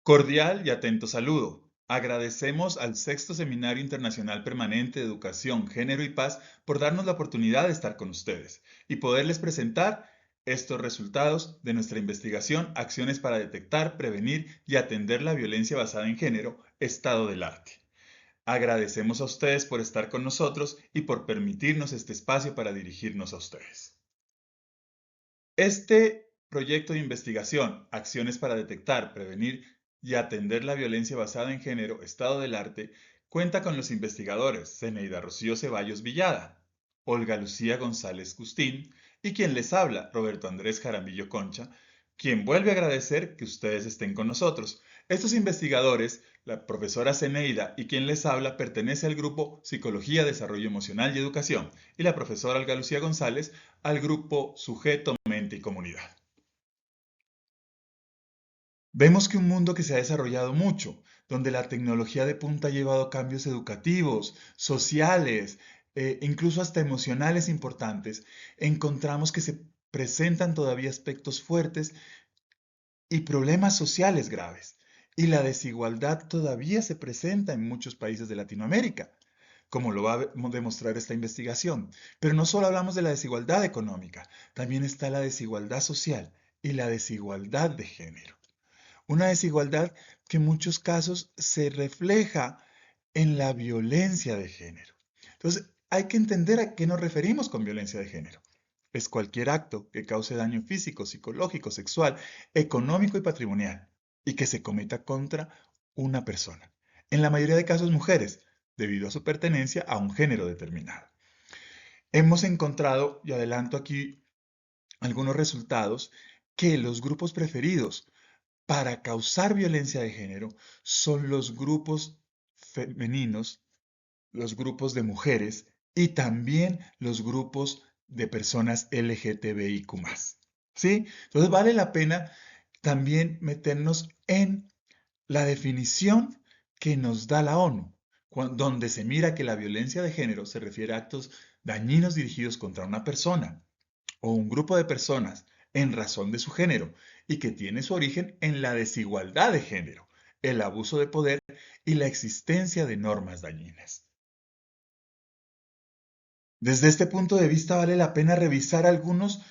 Cordial y atento saludo. Agradecemos al Sexto Seminario Internacional Permanente de Educación, Género y Paz por darnos la oportunidad de estar con ustedes y poderles presentar estos resultados de nuestra investigación, acciones para detectar, prevenir y atender la violencia basada en género, estado del arte. Agradecemos a ustedes por estar con nosotros y por permitirnos este espacio para dirigirnos a ustedes. Este proyecto de investigación, acciones para detectar, prevenir y atender la violencia basada en género, estado del arte, cuenta con los investigadores Zeneida Rocío Ceballos Villada, Olga Lucía González Gustín y quien les habla, Roberto Andrés Jaramillo Concha, quien vuelve a agradecer que ustedes estén con nosotros. Estos investigadores, la profesora Zeneida y quien les habla, pertenece al grupo Psicología, Desarrollo Emocional y Educación, y la profesora Olga Lucía González al grupo Sujeto, Mente y Comunidad. Vemos que un mundo que se ha desarrollado mucho, donde la tecnología de punta ha llevado cambios educativos, sociales, incluso hasta emocionales importantes, encontramos que se presentan todavía aspectos fuertes y problemas sociales graves. Y la desigualdad todavía se presenta en muchos países de Latinoamérica, como lo va a demostrar esta investigación. Pero no solo hablamos de la desigualdad económica, también está la desigualdad social y la desigualdad de género. Una desigualdad que en muchos casos se refleja en la violencia de género. Entonces, hay que entender a qué nos referimos con violencia de género. Es cualquier acto que cause daño físico, psicológico, sexual, económico y patrimonial y que se cometa contra una persona. En la mayoría de casos mujeres, debido a su pertenencia a un género determinado. Hemos encontrado, y adelanto aquí algunos resultados, que los grupos preferidos para causar violencia de género son los grupos femeninos, los grupos de mujeres y también los grupos de personas LGTBIQ+. ¿Sí? Entonces vale la pena también meternos en la definición que nos da la ONU, donde se mira que la violencia de género se refiere a actos dañinos dirigidos contra una persona o un grupo de personas en razón de su género y que tiene su origen en la desigualdad de género, el abuso de poder y la existencia de normas dañinas. Desde este punto de vista vale la pena revisar algunos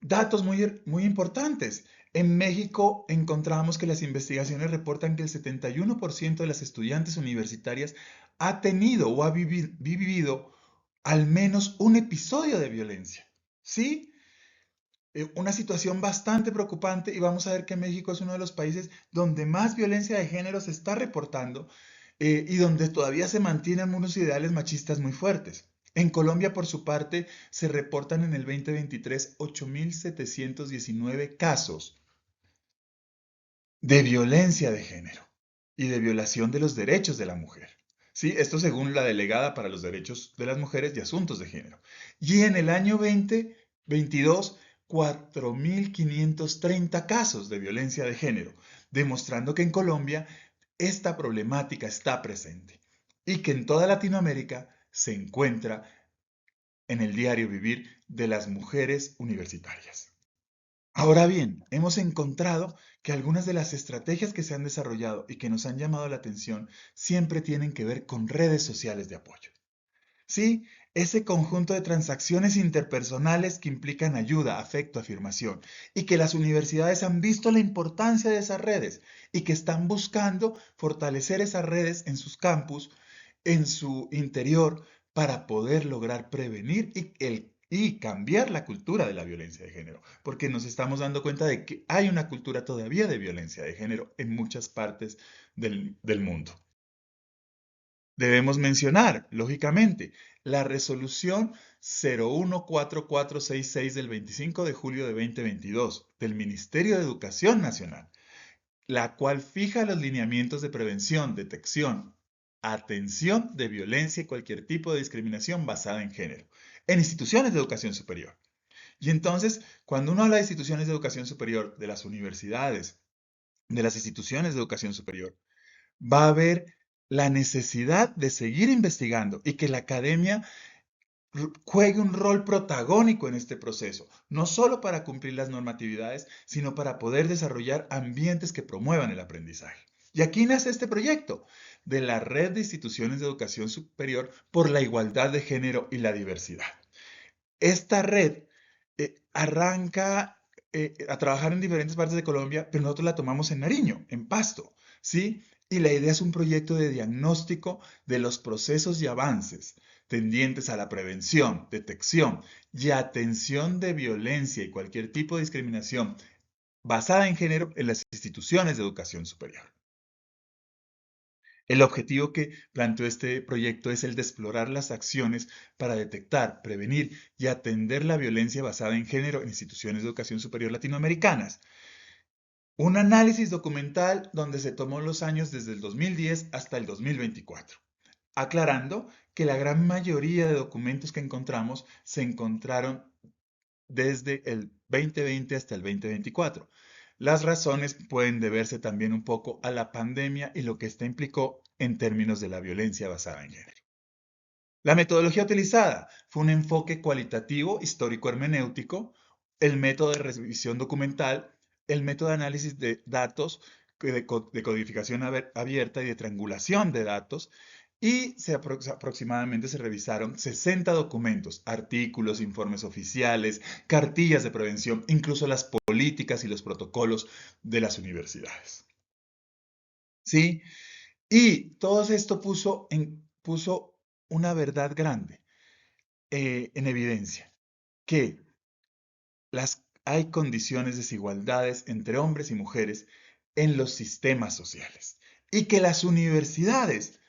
datos muy importantes. En México encontramos que las investigaciones reportan que el 71% de las estudiantes universitarias ha tenido o ha vivido al menos un episodio de violencia. ¿Sí? Una situación bastante preocupante y vamos a ver que México es uno de los países donde más violencia de género se está reportando y donde todavía se mantienen unos ideales machistas muy fuertes. En Colombia, por su parte, se reportan en el 2023 8.719 casos de violencia de género y de violación de los derechos de la mujer. ¿Sí? Esto según la delegada para los derechos de las mujeres y asuntos de género. Y en el año 2022, 4.530 casos de violencia de género, demostrando que en Colombia esta problemática está presente y que en toda Latinoamérica se encuentra en el diario vivir de las mujeres universitarias. Ahora bien, hemos encontrado que algunas de las estrategias que se han desarrollado y que nos han llamado la atención siempre tienen que ver con redes sociales de apoyo. Sí, ese conjunto de transacciones interpersonales que implican ayuda, afecto, afirmación, y que las universidades han visto la importancia de esas redes y que están buscando fortalecer esas redes en sus campus, en su interior, para poder lograr prevenir y cambiar la cultura de la violencia de género, porque nos estamos dando cuenta de que hay una cultura todavía de violencia de género en muchas partes del mundo. Debemos mencionar, lógicamente, la resolución 014466 del 25 de julio de 2022 del Ministerio de Educación Nacional, la cual fija los lineamientos de prevención, detección, atención de violencia y cualquier tipo de discriminación basada en género en instituciones de educación superior. Y entonces, cuando uno habla de instituciones de educación superior, de las universidades, de las instituciones de educación superior, va a haber la necesidad de seguir investigando y que la academia juegue un rol protagónico en este proceso, no solo para cumplir las normatividades, sino para poder desarrollar ambientes que promuevan el aprendizaje. Y aquí nace este proyecto de la Red de Instituciones de Educación Superior por la Igualdad de Género y la Diversidad. Esta red arranca a trabajar en diferentes partes de Colombia, pero nosotros la tomamos en Nariño, en Pasto, ¿sí? Y la idea es un proyecto de diagnóstico de los procesos y avances tendientes a la prevención, detección y atención de violencia y cualquier tipo de discriminación basada en género en las instituciones de educación superior. El objetivo que planteó este proyecto es el de explorar las acciones para detectar, prevenir y atender la violencia basada en género en instituciones de educación superior latinoamericanas. Un análisis documental donde se tomó los años desde el 2010 hasta el 2024, aclarando que la gran mayoría de documentos que encontramos se encontraron desde el 2020 hasta el 2024. Las razones pueden deberse también un poco a la pandemia y lo que esta implicó en términos de la violencia basada en género. La metodología utilizada fue un enfoque cualitativo, histórico hermenéutico, el método de revisión documental, el método de análisis de datos, de codificación abierta y de triangulación de datos, y aproximadamente se revisaron 60 documentos, artículos, informes oficiales, cartillas de prevención, incluso las políticas y los protocolos de las universidades. ¿Sí? Y todo esto puso una verdad grande en evidencia, que hay condiciones de desigualdades entre hombres y mujeres en los sistemas sociales y que las universidades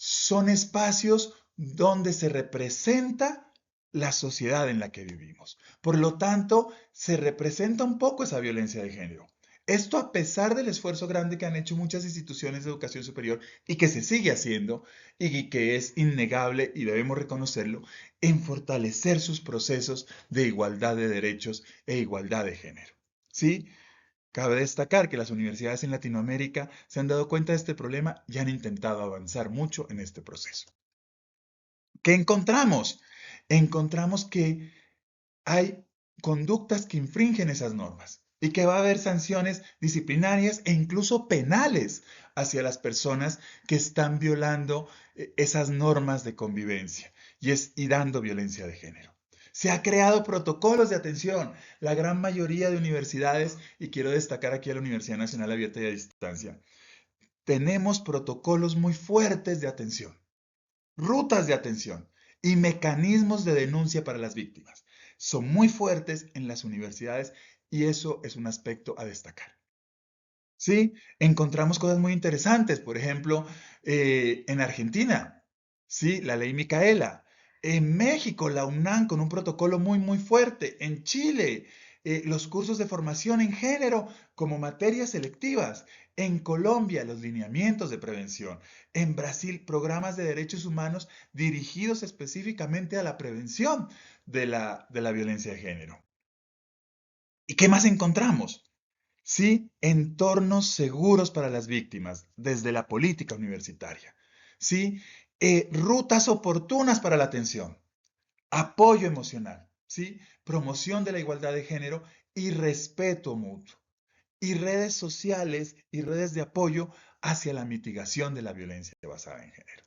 son espacios donde se representa la sociedad en la que vivimos. Por lo tanto, se representa un poco esa violencia de género. Esto a pesar del esfuerzo grande que han hecho muchas instituciones de educación superior y que se sigue haciendo y que es innegable y debemos reconocerlo en fortalecer sus procesos de igualdad de derechos e igualdad de género. ¿Sí? Cabe destacar que las universidades en Latinoamérica se han dado cuenta de este problema y han intentado avanzar mucho en este proceso. ¿Qué encontramos? Encontramos que hay conductas que infringen esas normas y que va a haber sanciones disciplinarias e incluso penales hacia las personas que están violando esas normas de convivencia y dando violencia de género. Se ha creado protocolos de atención. La gran mayoría de universidades, y quiero destacar aquí a la Universidad Nacional Abierta y a Distancia, tenemos protocolos muy fuertes de atención, rutas de atención y mecanismos de denuncia para las víctimas. Son muy fuertes en las universidades y eso es un aspecto a destacar. Sí, encontramos cosas muy interesantes, por ejemplo, en Argentina, sí, la ley Micaela. En México, la UNAM con un protocolo muy fuerte. En Chile, los cursos de formación en género como materias selectivas. En Colombia, los lineamientos de prevención. En Brasil, programas de derechos humanos dirigidos específicamente a la prevención de la violencia de género. ¿Y qué más encontramos? Sí, entornos seguros para las víctimas desde la política universitaria. Sí, rutas oportunas para la atención, apoyo emocional, sí, promoción de la igualdad de género y respeto mutuo. Y redes sociales y redes de apoyo hacia la mitigación de la violencia basada en género.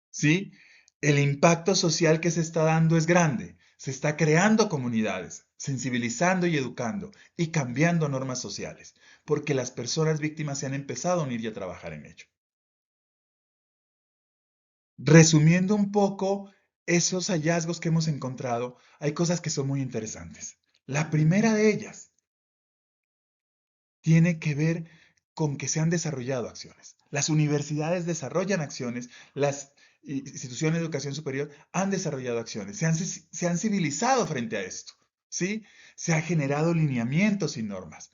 ¿Sí? El impacto social que se está dando es grande. Se está creando comunidades, sensibilizando y educando y cambiando normas sociales, porque las personas víctimas se han empezado a unir y a trabajar en ello. Resumiendo un poco esos hallazgos que hemos encontrado, hay cosas que son muy interesantes. La primera de ellas tiene que ver con que se han desarrollado acciones. Las universidades desarrollan acciones, las instituciones de educación superior han desarrollado acciones, se han civilizado frente a esto, ¿sí? Se han generado lineamientos y normas,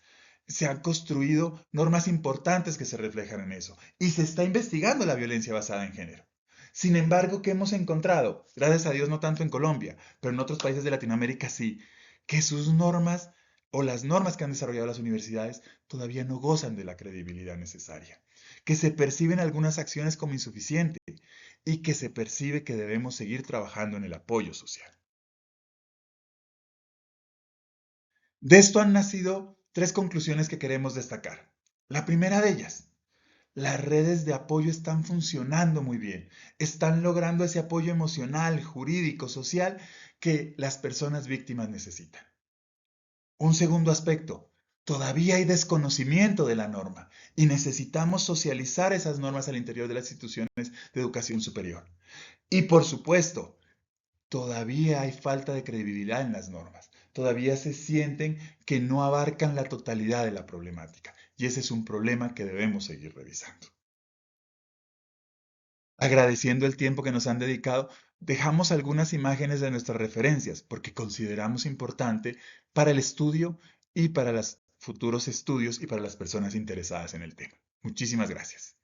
se han construido normas importantes que se reflejan en eso y se está investigando la violencia basada en género. Sin embargo, ¿qué hemos encontrado? Gracias a Dios no tanto en Colombia, pero en otros países de Latinoamérica sí, que sus normas o las normas que han desarrollado las universidades todavía no gozan de la credibilidad necesaria, que se perciben algunas acciones como insuficientes y que se percibe que debemos seguir trabajando en el apoyo social. De esto han nacido tres conclusiones que queremos destacar. La primera de ellas, Las redes de apoyo están funcionando muy bien, están logrando ese apoyo emocional, jurídico, social que las personas víctimas necesitan. Un segundo aspecto, todavía hay desconocimiento de la norma y necesitamos socializar esas normas al interior de las instituciones de educación superior. Y por supuesto, todavía hay falta de credibilidad en las normas. Todavía se sienten que no abarcan la totalidad de la problemática. Y ese es un problema que debemos seguir revisando. Agradeciendo el tiempo que nos han dedicado, dejamos algunas imágenes de nuestras referencias porque consideramos importante para el estudio y para los futuros estudios y para las personas interesadas en el tema. Muchísimas gracias.